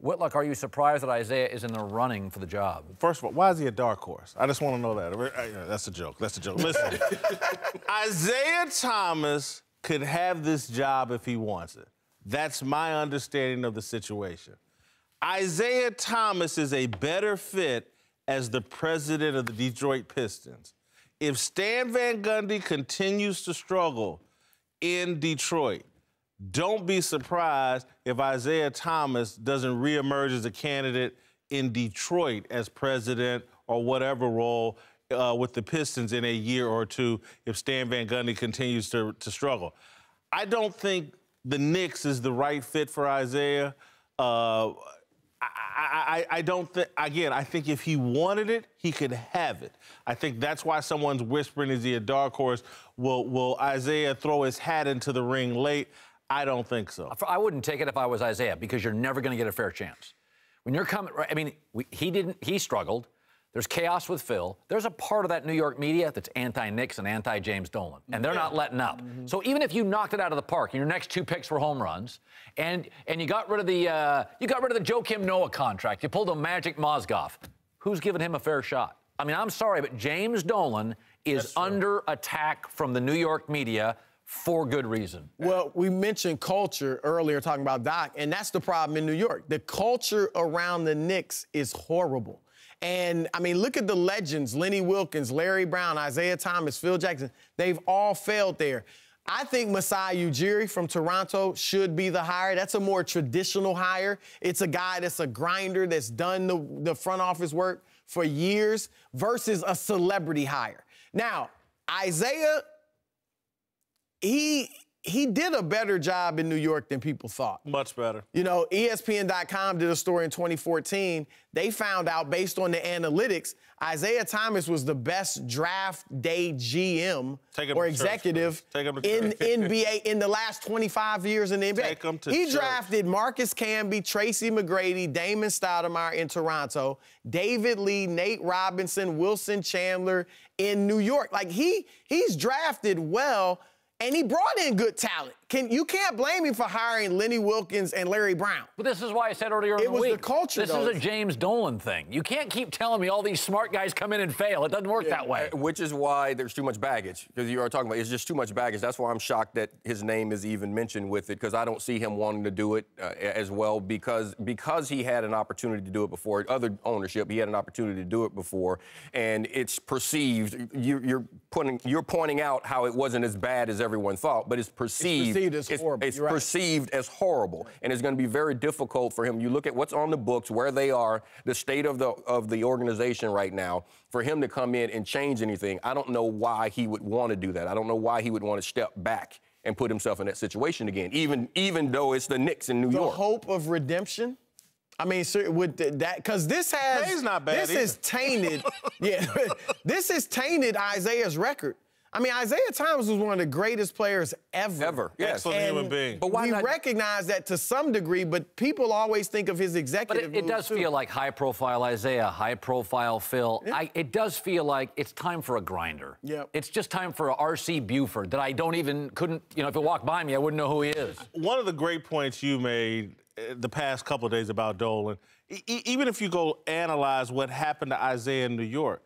Whitlock, are you surprised that Isiah is in the running for the job? First of all, why is he a dark horse? I just want to know that. That's a joke. That's a joke. Listen, Isiah Thomas could have this job if he wants it. That's my understanding of the situation. Isiah Thomas is a better fit as the president of the Detroit Pistons. If Stan Van Gundy continues to struggle in Detroit, don't be surprised if Isiah Thomas doesn't reemerge as a candidate in Detroit as president or whatever role with the Pistons in a year or two if Stan Van Gundy continues to struggle. I don't think the Knicks is the right fit for Isiah. I don't think, again, I think if he wanted it, he could have it. I think that's why someone's whispering, is he a dark horse? Will Isiah throw his hat into the ring late? I don't think so. I wouldn't take it if I was Isiah, because you're never going to get a fair chance. When you're coming, I mean, he struggled. There's chaos with Phil. There's a part of that New York media that's anti-Knicks and anti-James Dolan, and they're not letting up. So even if you knocked it out of the park and your next 2 picks were home runs, and you got rid of the Joakim Noah contract, you pulled a Magic Mozgov, who's giving him a fair shot? I mean, I'm sorry, but James Dolan is under attack from the New York media for good reason. Well, we mentioned culture earlier talking about Doc, and that's the problem in New York. The culture around the Knicks is horrible. And, I mean, look at the legends, Lenny Wilkins, Larry Brown, Isiah Thomas, Phil Jackson. They've all failed there. I think Masai Ujiri from Toronto should be the hire. That's a more traditional hire. It's a guy that's a grinder that's done the front office work for years versus a celebrity hire. Now, Isiah, he did a better job in New York than people thought. Much better. You know, ESPN.com did a story in 2014. They found out, based on the analytics, Isiah Thomas was the best draft day GM or executive in NBA in the last 25 years in the NBA. He drafted Marcus Camby, Tracy McGrady, Damon Stoudemire in Toronto, David Lee, Nate Robinson, Wilson Chandler in New York. Like, he's drafted well, and he brought in good talent. You can't blame him for hiring Lenny Wilkins and Larry Brown. But this is why I said earlier in the week, the culture, this is a James Dolan thing. You can't keep telling me all these smart guys come in and fail. It doesn't work that way. Which is why there's too much baggage. Because you are talking about, it's just too much baggage. That's why I'm shocked that his name is even mentioned with it, because I don't see him wanting to do it as well, because he had an opportunity to do it before. Other ownership, he had an opportunity to do it before, and it's perceived. You're pointing out how it wasn't as bad as everyone thought, but it's perceived as horrible. It's perceived as horrible, and it's going to be very difficult for him. You look at what's on the books, where they are, the state of the organization right now. For him to come in and change anything, I don't know why he would want to do that. I don't know why he would want to step back and put himself in that situation again, even though it's the Knicks in New York. The hope of redemption. I mean, sir, with that, because this is tainted. This has tainted Isiah's record. I mean, Isiah Thomas was one of the greatest players ever. Yes. Excellent human being. But we recognize that to some degree, but people always think of his executive But it does feel like high-profile Isiah, high-profile Phil. Yeah. It does feel like it's time for a grinder. Yep. It's just time for a R.C. Buford that I couldn't, you know, if it walked by me, I wouldn't know who he is. One of the great points you made the past couple of days about Dolan, even if you go analyze what happened to Isiah in New York,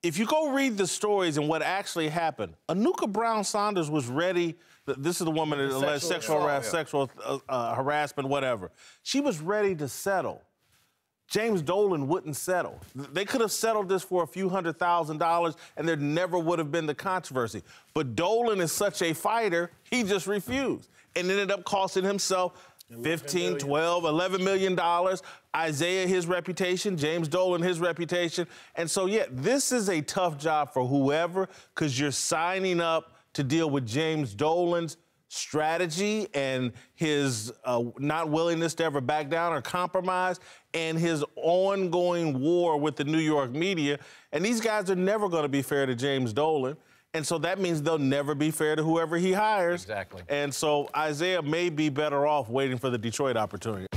if you go read the stories and what actually happened, Anuka Brown Saunders was ready. This is the woman that alleged sexual harassment, whatever. She was ready to settle. James Dolan wouldn't settle. They could have settled this for a few $100,000, and there never would have been the controversy. But Dolan is such a fighter, he just refused, and ended up costing himself $15, $12, $11 million. Isiah, his reputation. James Dolan, his reputation. And so, yeah, this is a tough job for whoever, because you're signing up to deal with James Dolan's strategy and his not willingness to ever back down or compromise, and his ongoing war with the New York media. And these guys are never going to be fair to James Dolan. And so that means they'll never be fair to whoever he hires. Exactly. And so Isiah may be better off waiting for the Detroit opportunity.